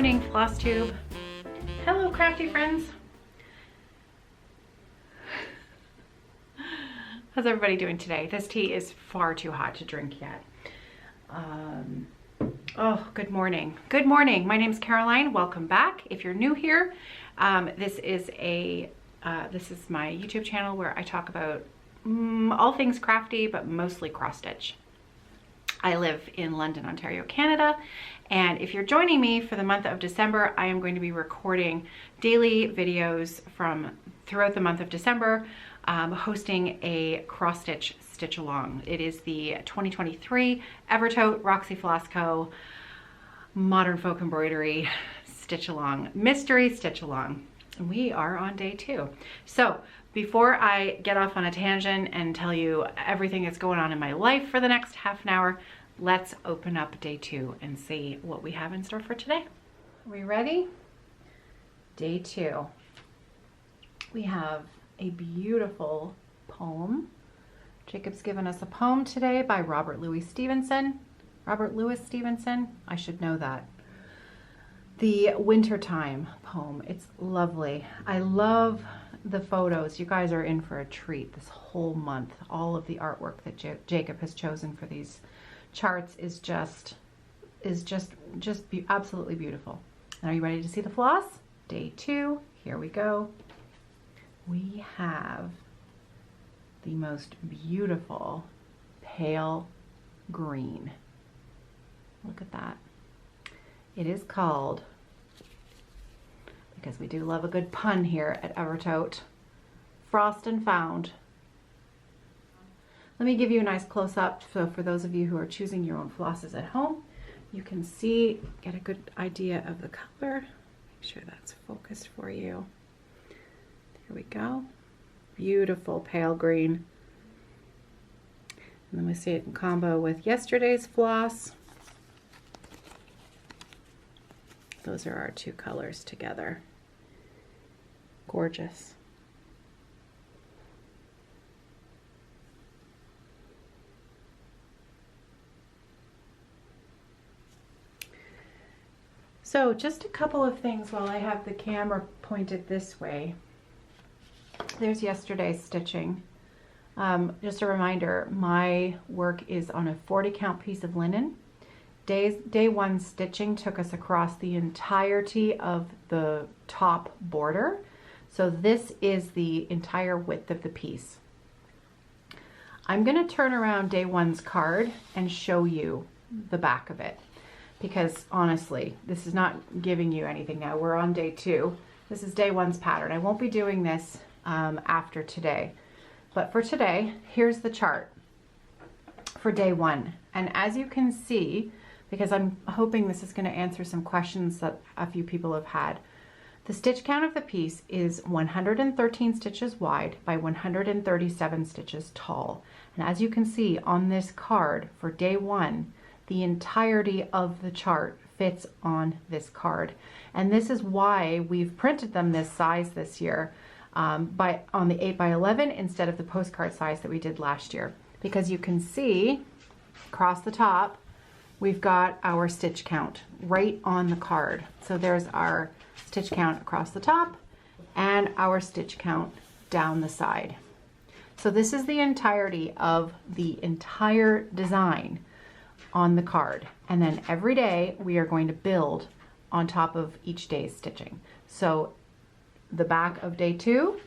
morning, Floss Tube. Hello, crafty friends. How's everybody doing today? This tea is far too hot to drink yet. Oh, good morning. Good morning. My name's Caroline. Welcome back. If you're new here, this is my YouTube channel where I talk about all things crafty, but mostly cross stitch. I live in London, Ontario, Canada, and if you're joining me for the month of December, I am going to be recording daily videos from throughout the month of December, hosting a cross stitch stitch along. It is the 2023 Evertote Roxy Floss Co. Modern Folk Embroidery Stitch Along, Mystery Stitch Along. We are on day 2. So before I get off on a tangent and tell you everything that's going on in my life for the next half an hour, let's open up day 2 and see what we have in store for today. Are we ready? Day 2. We have a beautiful poem. Jacob's given us a poem today by Robert Louis Stevenson. Robert Louis Stevenson, I should know that. The Wintertime poem. It's lovely. I love the photos. You guys are in for a treat this whole month. All of the artwork that Jacob has chosen for these charts is just absolutely beautiful. Are you ready to see the floss? Day 2. Here we go. We have the most beautiful pale green. Look at that. It is called, because we do love a good pun here at Evertote, Frost and Found. Let me give you a nice close-up, so for those of you who are choosing your own flosses at home, you can see, get a good idea of the color. Make sure that's focused for you. Here we go. Beautiful pale green. And then we see it in combo with yesterday's floss. Those are our 2 colors together. Gorgeous. So just a couple of things while I have the camera pointed this way. There's yesterday's stitching. Just a reminder, my work is on a 40 count piece of linen. Day 1 stitching took us across the entirety of the top border. So this is the entire width of the piece. I'm going to turn around day 1's card and show you the back of it, because honestly, this is not giving you anything now. We're on day 2. This is day 1's pattern. I won't be doing this after today, but for today, here's the chart for day 1. And as you can see, because I'm hoping this is going to answer some questions that a few people have had, the stitch count of the piece is 113 stitches wide by 137 stitches tall. And as you can see on this card for day 1, the entirety of the chart fits on this card. And this is why we've printed them this size this year, on the 8x11 instead of the postcard size that we did last year. Because you can see across the top, we've got our stitch count right on the card. So there's our stitch count across the top and our stitch count down the side. So this is the entirety of the entire design on the card. And then every day we are going to build on top of each day's stitching. So the back of day 2,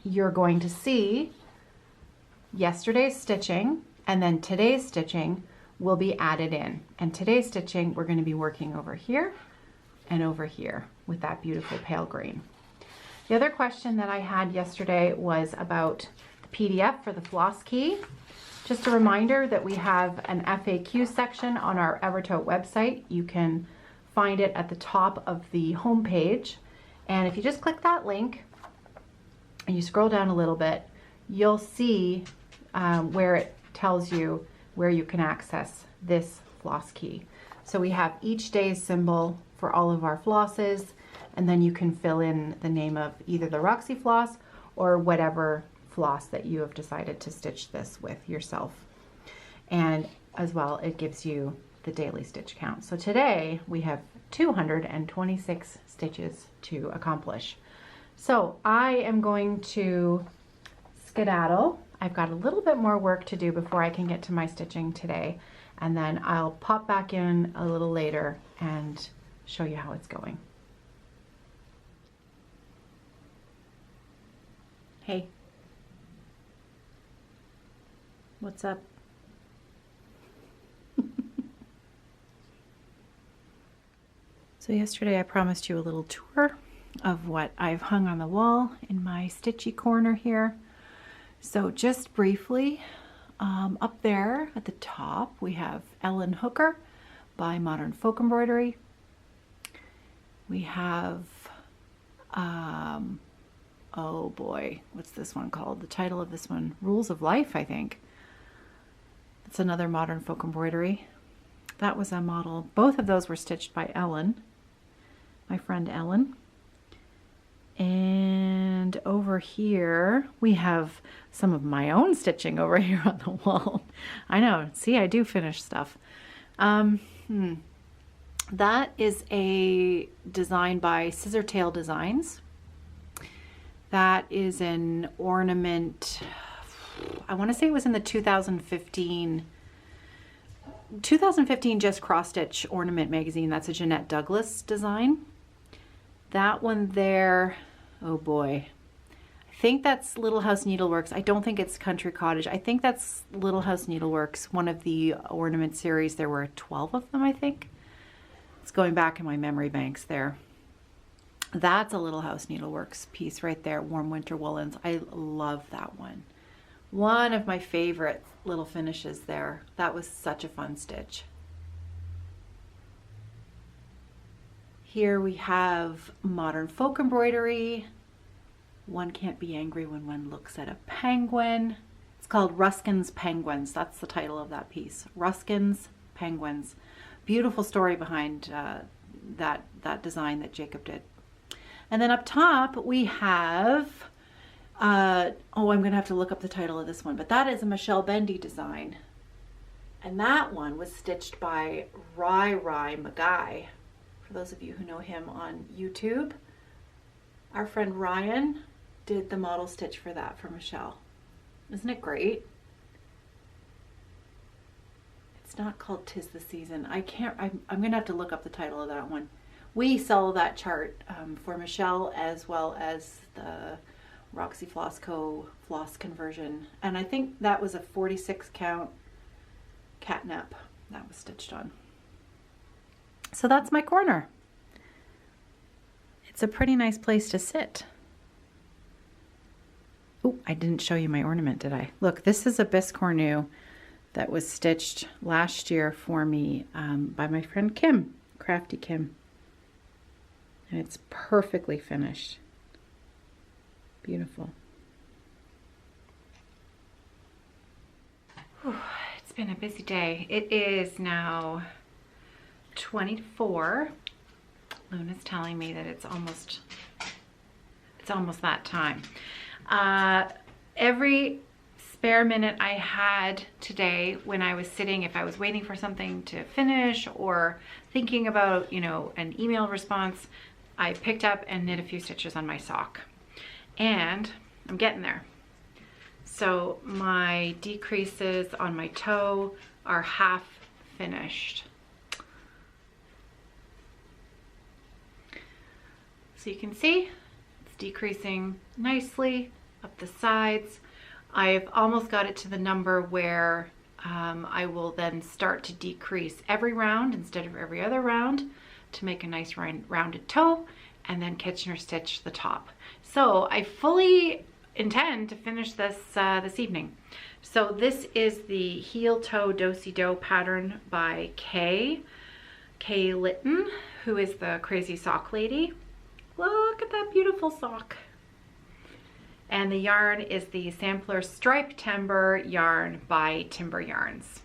you're going to see yesterday's stitching, and then today's stitching will be added in. And today's stitching, we're going to be working over here and over here with that beautiful pale green. The other question that I had yesterday was about the PDF for the floss key. Just a reminder that we have an FAQ section on our Evertote website. You can find it at the top of the home page. And if you just click that link and you scroll down a little bit, you'll see where it tells you where you can access this floss key. So we have each day's symbol for all of our flosses, and then you can fill in the name of either the Roxy floss or whatever floss that you have decided to stitch this with yourself. And as well, it gives you the daily stitch count. So today we have 226 stitches to accomplish. So I am going to skedaddle. I've got a little bit more work to do before I can get to my stitching today, and then I'll pop back in a little later and show you how it's going. Hey. What's up? So yesterday I promised you a little tour of what I've hung on the wall in my stitchy corner here. So just briefly, up there at the top we have Ellen Hooker by Modern Folk Embroidery. We have, oh boy, what's this one called? The title of this one, Rules of Life, I think. It's another Modern Folk Embroidery. That was a model. Both of those were stitched by Ellen, my friend Ellen. And over here we have some of my own stitching over here on the wall. I know, see, I do finish stuff. That is a design by Scissortail Designs. That is an ornament. I want to say it was in the 2015 Just Cross Stitch Ornament magazine. That's a Jeanette Douglas design. That one there, oh boy, I think that's Little House Needleworks. I don't think it's Country Cottage. I think that's Little House Needleworks, one of the ornament series. There were 12 of them, I think. It's going back in my memory banks there. That's a Little House Needleworks piece right there, Warm Winter Woolens. I love that one. One of my favorite little finishes there. That was such a fun stitch. Here we have Modern Folk Embroidery. One can't be angry when one looks at a penguin. It's called Ruskin's Penguins. That's the title of that piece. Ruskin's Penguins. Beautiful story behind that design that Jacob did. And then up top we have, oh, I'm going to have to look up the title of this one, but that is a Michelle Bendy design. And that one was stitched by Rai Magai. For those of you who know him on YouTube, our friend Ryan did the model stitch for that for Michelle. Isn't it great? It's not called 'Tis the Season. I'm gonna have to look up the title of that one. We sell that chart for Michelle as well as the Roxy Floss Co. floss conversion. And I think that was a 46 count catnap that was stitched on. So that's my corner. It's a pretty nice place to sit. Oh, I didn't show you my ornament, did I? Look, this is a biscornu that was stitched last year for me by my friend Kim, Crafty Kim. And it's perfectly finished. Beautiful. Whew, it's been a busy day. It is now 24. Luna's telling me that it's almost that time. Every spare minute I had today when I was sitting, if I was waiting for something to finish or thinking about, you know, an email response, I picked up and knit a few stitches on my sock. And I'm getting there. So my decreases on my toe are half finished. So you can see it's decreasing nicely up the sides. I've almost got it to the number where I will then start to decrease every round instead of every other round to make a nice rounded toe, and then Kitchener stitch the top. So I fully intend to finish this this evening. So this is the heel toe do-si-do pattern by Kay Litton, who is the crazy sock lady. Look at that beautiful sock. And the yarn is the sampler Stripe-tember yarn by Timber Yarns.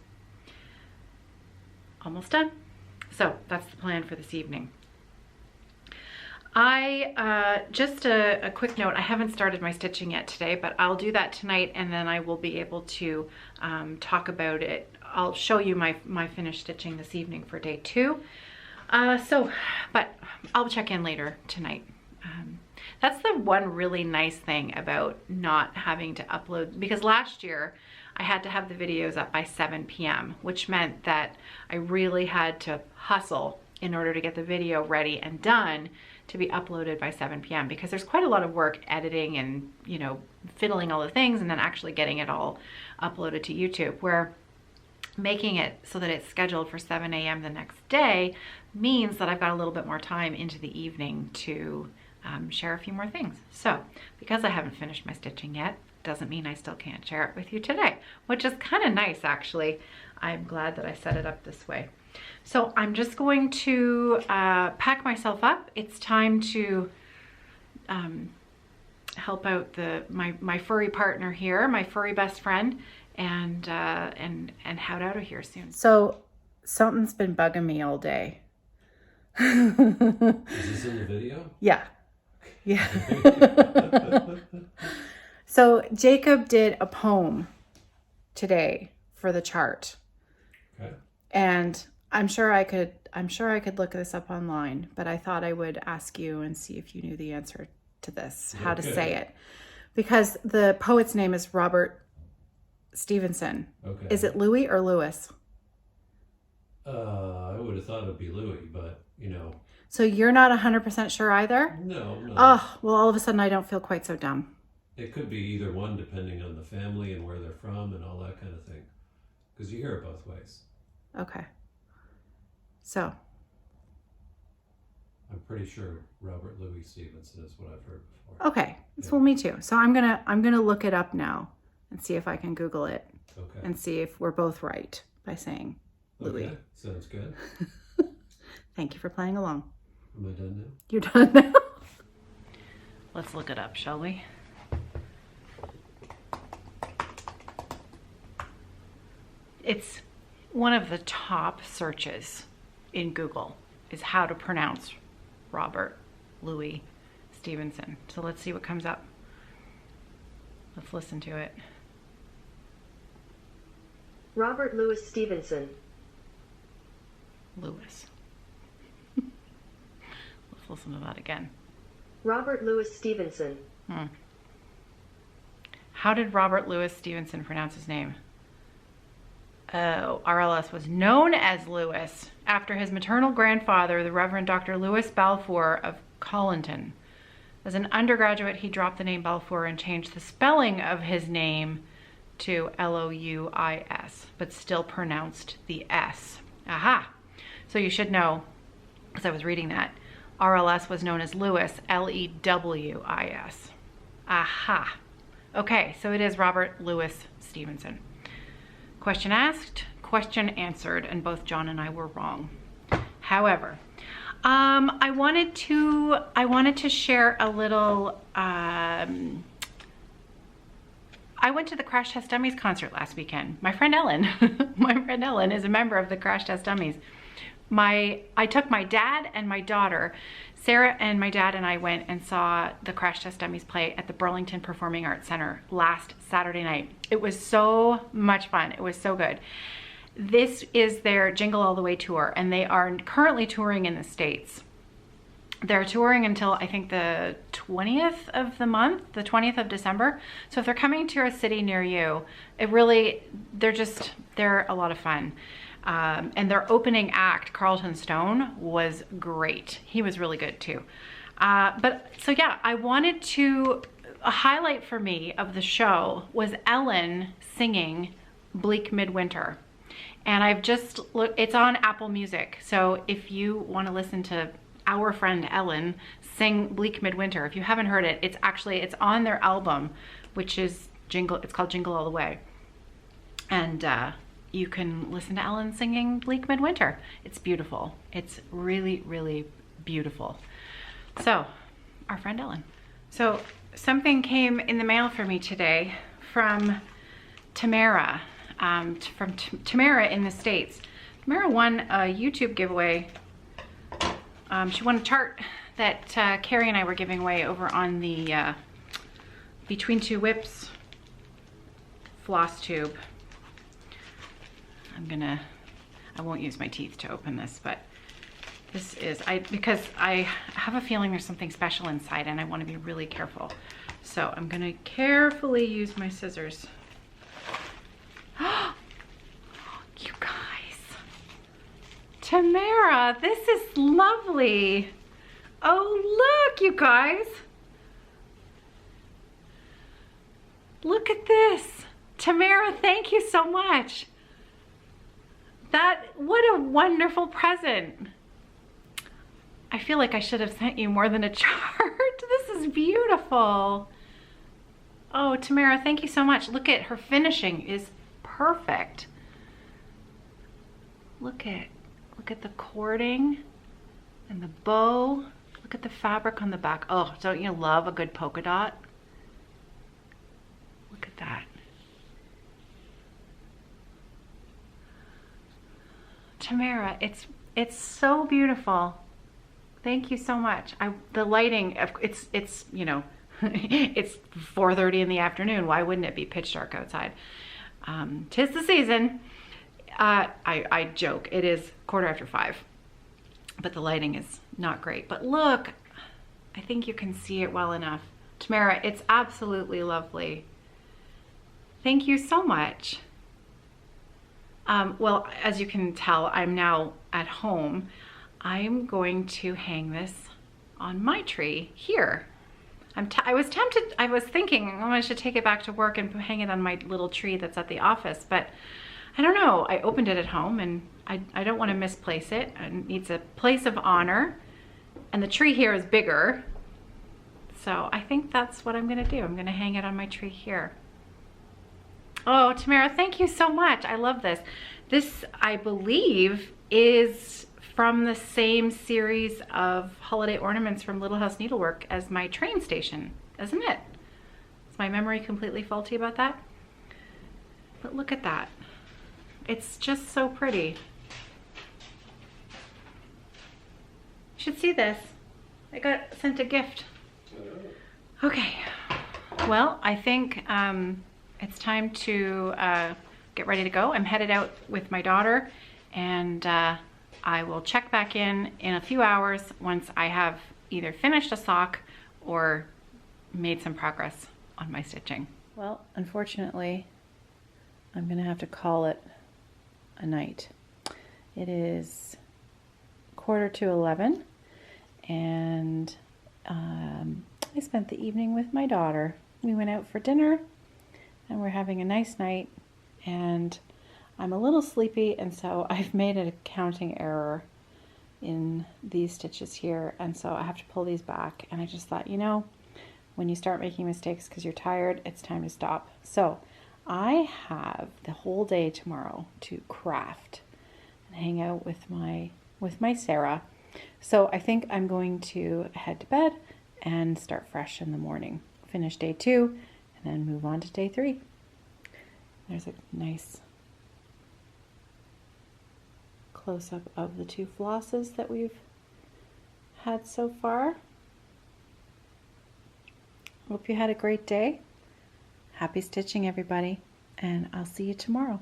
Almost done. So that's the plan for this evening. Just a quick note, I haven't started my stitching yet today, but I'll do that tonight, and then I will be able to talk about it. I'll show you my finished stitching this evening for day 2. But I'll check in later tonight. That's the one really nice thing about not having to upload, because last year I had to have the videos up by 7 p.m., which meant that I really had to hustle in order to get the video ready and done to be uploaded by 7 p.m. because there's quite a lot of work editing and, you know, fiddling all the things and then actually getting it all uploaded to YouTube, where making it so that it's scheduled for 7 a.m. the next day means that I've got a little bit more time into the evening to share a few more things. So because I haven't finished my stitching yet, doesn't mean I still can't share it with you today, which is kind of nice actually. I'm glad that I set it up this way. So I'm just going to pack myself up. It's time to help out my furry partner here, my furry best friend, and head out of here soon. So something's been bugging me all day. Is this in the video? Yeah. Yeah. So Jacob did a poem today for the chart. Okay. And I'm sure I could look this up online, but I thought I would ask you and see if you knew the answer to this, how to say it. Because the poet's name is Robert Stevenson. Okay. Is it Louis or Lewis? I would have thought it'd be Louis, but you know. So you're not 100% sure either? No. Oh, well, all of a sudden I don't feel quite so dumb. It could be either one depending on the family and where they're from and all that kind of thing. Because you hear it both ways. Okay. So. I'm pretty sure Robert Louis Stevenson is what I've heard before. Okay. Yeah. Well, me too. So I'm gonna look it up now and see if I can Google it. Okay. And see if we're both right by saying Louis. Okay. Sounds good. Thank you for playing along. Am I done now? You're done now? Let's look it up, shall we? It's one of the top searches in Google is how to pronounce Robert Louis Stevenson. So let's see what comes up. Let's listen to it. Robert Louis Stevenson. Lewis. Let's listen to that again. Robert Louis Stevenson. How did Robert Louis Stevenson pronounce his name? RLS was known as Lewis after his maternal grandfather, the Reverend Dr. Louis Balfour of Collinton. As an undergraduate, he dropped the name Balfour and changed the spelling of his name to Louis, but still pronounced the S. Aha! So you should know, because I was reading that, RLS was known as Lewis, Lewis. Aha! Okay, so it is Robert Louis Stevenson. Question asked, question answered, and both John and I were wrong. However, I wanted to share a little. I went to the Crash Test Dummies concert last weekend. My friend Ellen, is a member of the Crash Test Dummies. I took my dad and my daughter. Sarah and my dad and I went and saw the Crash Test Dummies play at the Burlington Performing Arts Center last Saturday night. It was so much fun. It was so good. This is their Jingle All the Way tour, and they are currently touring in the States. They're touring until I think the 20th of the month, the 20th of December. So if they're coming to a city near you, they're a lot of fun. And their opening act, Carlton Stone, was great. He was really good too. I wanted to, a highlight for me of the show was Ellen singing Bleak Midwinter. And I've just looked, it's on Apple Music. So if you want to listen to our friend Ellen sing Bleak Midwinter, if you haven't heard it, it's on their album, which is it's called Jingle All the Way. And, you can listen to Ellen singing Bleak Midwinter. It's beautiful. It's really, really beautiful. So, our friend Ellen. So, something came in the mail for me today from Tamara, Tamara in the States. Tamara won a YouTube giveaway. She won a chart that Carrie and I were giving away over on the Between Two Whips floss tube. I won't use my teeth to open this, but This is, because I have a feeling there's something special inside and I want to be really careful. So I'm going to carefully use my scissors. You guys. Tamara, this is lovely. Oh, look, you guys. Look at this. Tamara, thank you so much. What a wonderful present. I feel like I should have sent you more than a chart. This is beautiful. Oh, Tamara, thank you so much. Look at her finishing is perfect. Look at the cording and the bow. Look at the fabric on the back. Oh, don't you love a good polka dot? Look at that. Tamara, it's so beautiful. Thank you so much. The lighting, it's you know, it's 4:30 in the afternoon. Why wouldn't it be pitch dark outside? 'Tis the season. I joke. It is 5:15, but the lighting is not great. But look, I think you can see it well enough. Tamara, it's absolutely lovely. Thank you so much. Well, as you can tell, I'm now at home. I'm going to hang this on my tree here. I was tempted, I was thinking, oh, I should take it back to work and hang it on my little tree that's at the office, but I don't know. I opened it at home and I don't want to misplace it. It needs a place of honor, and the tree here is bigger. So I think that's what I'm going to do. I'm going to hang it on my tree here. Oh, Tamara, thank you so much. I love this. This, I believe, is from the same series of holiday ornaments from Little House Needlework as my train station, isn't it? Is my memory completely faulty about that? But look at that. It's just so pretty. You should see this. I got sent a gift. Okay. Well, I think it's time to get ready to go. I'm headed out with my daughter, and I will check back in a few hours once I have either finished a sock or made some progress on my stitching. Well, unfortunately, I'm gonna have to call it a night. It is 11:15, and I spent the evening with my daughter. We went out for dinner and we're having a nice night, and I'm a little sleepy, and so I've made an accounting error in these stitches here, and so I have to pull these back. And I just thought, you know, when you start making mistakes because you're tired, it's time to stop. So I have the whole day tomorrow to craft and hang out with my Sarah. So I think I'm going to head to bed and start fresh in the morning. Finish day 2 and then move on to day 3. There's a nice close-up of the 2 flosses that we've had so far. Hope you had a great day. Happy stitching, everybody, and I'll see you tomorrow.